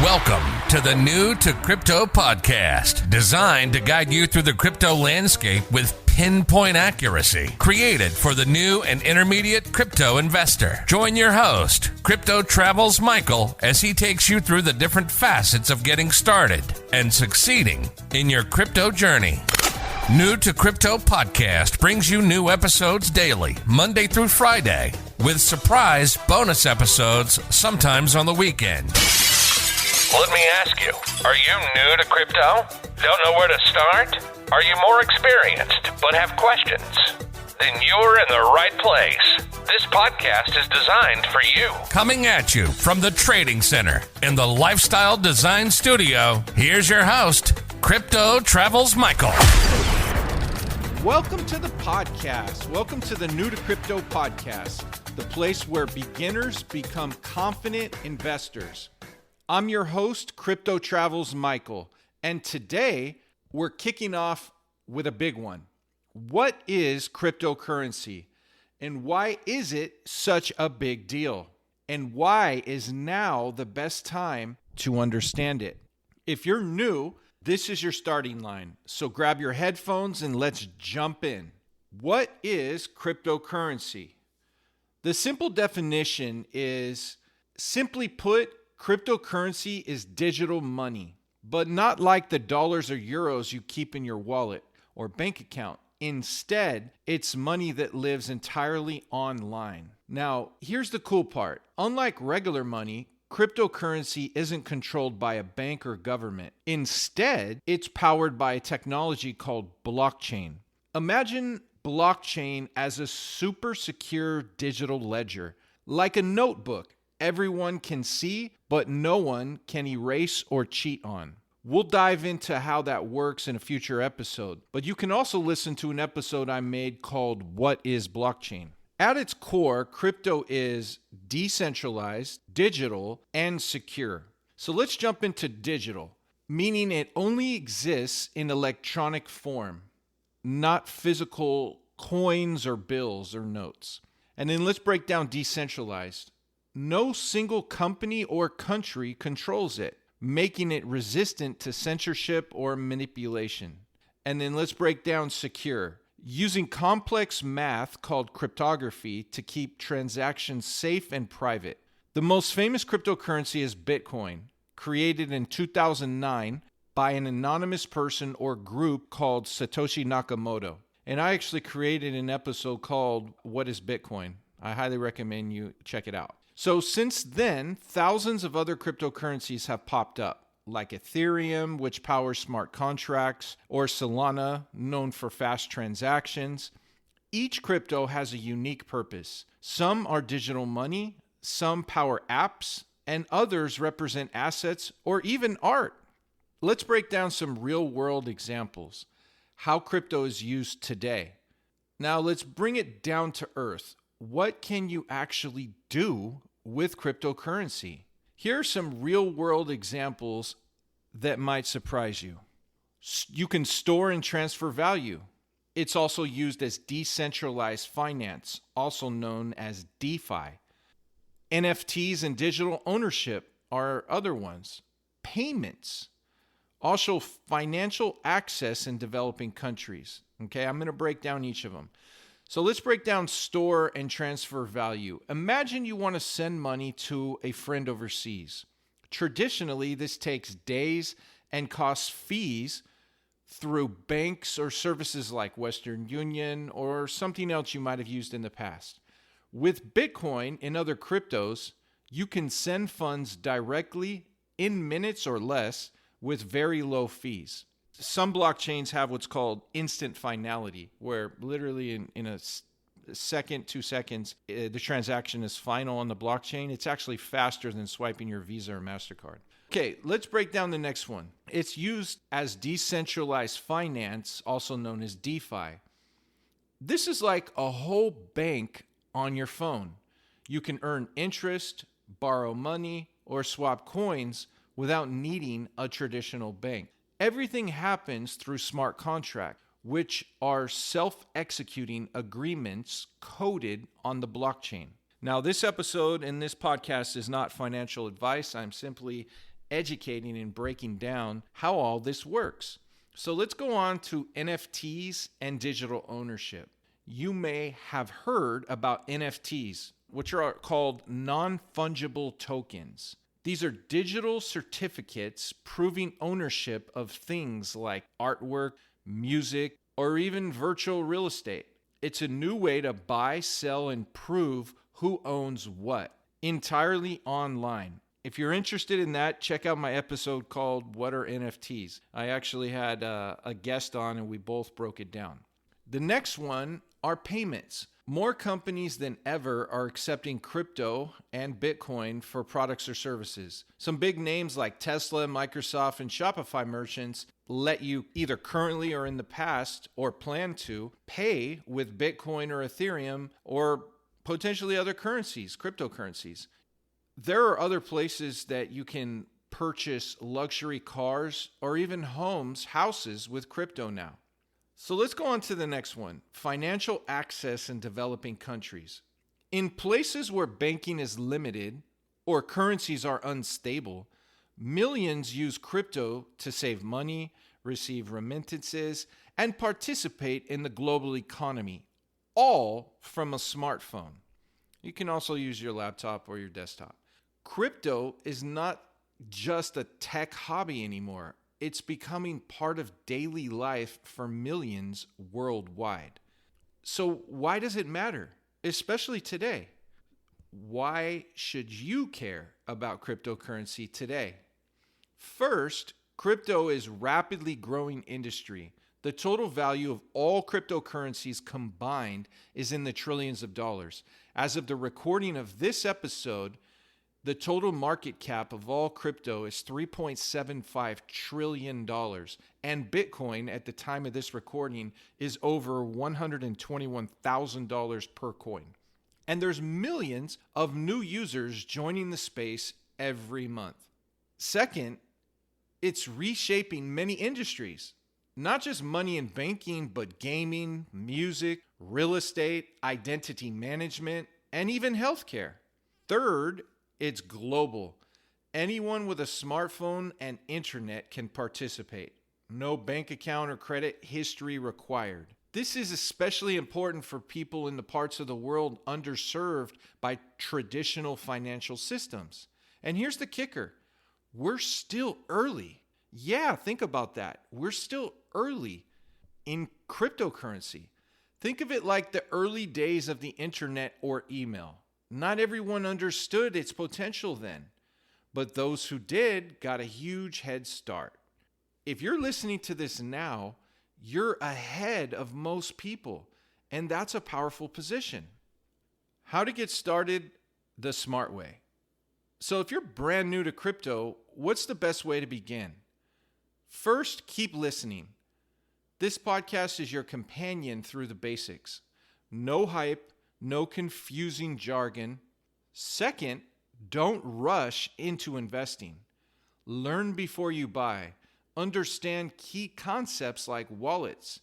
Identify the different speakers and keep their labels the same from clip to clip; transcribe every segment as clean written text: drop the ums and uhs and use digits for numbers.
Speaker 1: Welcome to the New to Crypto podcast, designed to guide you through the crypto landscape with pinpoint accuracy, created for the new and intermediate crypto investor. Join your host, Crypto Travels Michael, as he takes you through the different facets of getting started and succeeding in your crypto journey. New to Crypto podcast brings you new episodes daily, Monday through Friday, with surprise bonus episodes sometimes on the weekend. Let me ask you, are you new to crypto? Don't know where to start? Are you more experienced but have questions? Then you're in the right place. This podcast is designed for you. Coming at you from the Trading Center in the Lifestyle Design Studio, here's your host, Crypto Travels Michael.
Speaker 2: Welcome to the podcast. Welcome to the New to Crypto podcast, the place where beginners become confident investors. I'm your host, Crypto Travels Michael, and today we're kicking off with a big one. What is cryptocurrency, and why is it such a big deal? And why is now the best time to understand it? If you're new, this is your starting line, so grab your headphones and let's jump in. What is cryptocurrency? The simple definition is, simply put, cryptocurrency is digital money, but not like the dollars or euros you keep in your wallet or bank account. Instead, it's money that lives entirely online. Now, here's the cool part. Unlike regular money, cryptocurrency isn't controlled by a bank or government. Instead, it's powered by a technology called blockchain. Imagine blockchain as a super secure digital ledger, like a notebook everyone can see, but no one can erase or cheat on. We'll dive into how that works in a future episode, but you can also listen to an episode I made called What is Blockchain? At its core, crypto is decentralized, digital, and secure. So let's jump into digital, meaning it only exists in electronic form, not physical coins or bills or notes. And then let's break down decentralized. No single company or country controls it, making it resistant to censorship or manipulation. And then let's break down secure. Using complex math called cryptography to keep transactions safe and private. The most famous cryptocurrency is Bitcoin, created in 2009 by an anonymous person or group called Satoshi Nakamoto. And I actually created an episode called What is Bitcoin? I highly recommend you check it out. So since then, thousands of other cryptocurrencies have popped up, like Ethereum, which powers smart contracts, or Solana, known for fast transactions. Each crypto has a unique purpose. Some are digital money, some power apps, and others represent assets or even art. Let's break down some real-world examples, how crypto is used today. Now let's bring it down to earth. What can you actually do with cryptocurrency? Here are some real-world examples that might surprise you. You can store and transfer value. It's also used as decentralized finance, also known as DeFi. NFTs and digital ownership are other ones. Payments. Also, financial access in developing countries. Okay, I'm going to break down each of them. So let's break down store and transfer value. Imagine you want to send money to a friend overseas. Traditionally, this takes days and costs fees through banks or services like Western Union or something else you might have used in the past. With Bitcoin and other cryptos, you can send funds directly in minutes or less with very low fees. Some blockchains have what's called instant finality, where literally in a second, 2 seconds, the transaction is final on the blockchain. It's actually faster than swiping your Visa or MasterCard. Okay, let's break down the next one. It's used as decentralized finance, also known as DeFi. This is like a whole bank on your phone. You can earn interest, borrow money, or swap coins without needing a traditional bank. Everything happens through smart contracts, which are self-executing agreements coded on the blockchain. Now, this episode and this podcast is not financial advice. I'm simply educating and breaking down how all this works. So let's go on to NFTs and digital ownership. You may have heard about NFTs, which are called non-fungible tokens. These are digital certificates proving ownership of things like artwork, music, or even virtual real estate. It's a new way to buy, sell, and prove who owns what, entirely online. If you're interested in that, check out my episode called What Are NFTs? I actually had a guest on and we both broke it down. The next one are payments. More companies than ever are accepting crypto and Bitcoin for products or services. Some big names like Tesla, Microsoft, and Shopify merchants let you either currently or in the past or plan to pay with Bitcoin or Ethereum or potentially other currencies, cryptocurrencies. There are other places that you can purchase luxury cars or even homes, houses with crypto now. So let's go on to the next one, financial access in developing countries. In places where banking is limited or currencies are unstable, millions use crypto to save money, receive remittances, and participate in the global economy, all from a smartphone. You can also use your laptop or your desktop. Crypto is not just a tech hobby anymore. It's becoming part of daily life for millions worldwide. So why does it matter, especially today? Why should you care about cryptocurrency today? First, crypto is a rapidly growing industry. The total value of all cryptocurrencies combined is in the trillions of dollars. As of the recording of this episode, the total market cap of all crypto is $3.75 trillion, and Bitcoin at the time of this recording is over $121,000 per coin. And there's millions of new users joining the space every month. Second, it's reshaping many industries, not just money and banking, but gaming, music, real estate, identity management, and even healthcare. Third, it's global. Anyone with a smartphone and internet can participate. No bank account or credit history required. This is especially important for people in the parts of the world underserved by traditional financial systems. And here's the kicker. We're still early. Yeah, think about that. We're still early in cryptocurrency. Think of it like the early days of the internet or email. Not everyone understood its potential then, but those who did got a huge head start. If you're listening to this now, you're ahead of most people, and that's a powerful position. How to get started the smart way. So if you're brand new to crypto, what's the best way to begin? First, keep listening. This podcast is your companion through the basics. No hype, no confusing jargon. Second, don't rush into investing. Learn before you buy. Understand key concepts like wallets,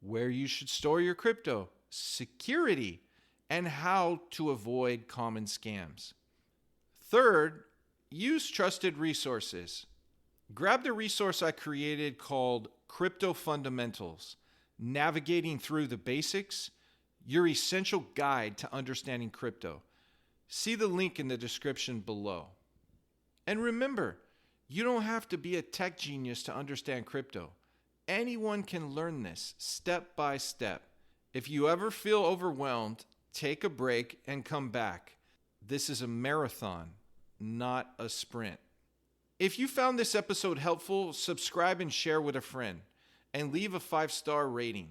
Speaker 2: where you should store your crypto, security, and how to avoid common scams. Third, use trusted resources. Grab the resource I created called Crypto Fundamentals, Navigating Through the Basics, your essential guide to understanding crypto. See the link in the description below. And remember, you don't have to be a tech genius to understand crypto. Anyone can learn this step by step. If you ever feel overwhelmed, take a break and come back. This is a marathon, not a sprint. If you found this episode helpful, subscribe and share with a friend, and leave a 5-star rating.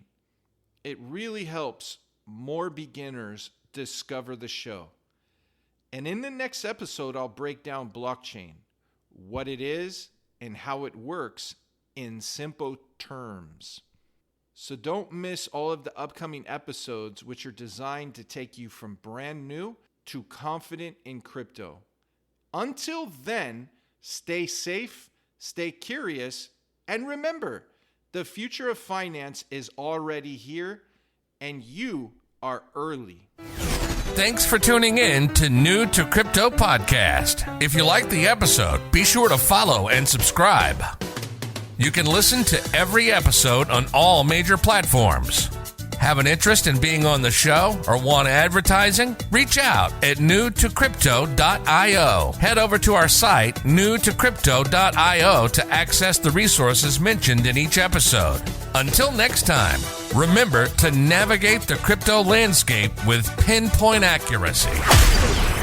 Speaker 2: It really helps more beginners discover the show. And in the next episode, I'll break down blockchain, what it is, and how it works in simple terms. So don't miss all of the upcoming episodes, which are designed to take you from brand new to confident in crypto. Until then, stay safe, stay curious, and remember, the future of finance is already here, and you are early.
Speaker 1: Thanks for tuning in to New to Crypto Podcast. If you like the episode, be sure to follow and subscribe. You can listen to every episode on all major platforms. Have an interest in being on the show or want advertising? Reach out at newtocrypto.io. Head over to our site, newtocrypto.io, to access the resources mentioned in each episode. Until next time, remember to navigate the crypto landscape with pinpoint accuracy.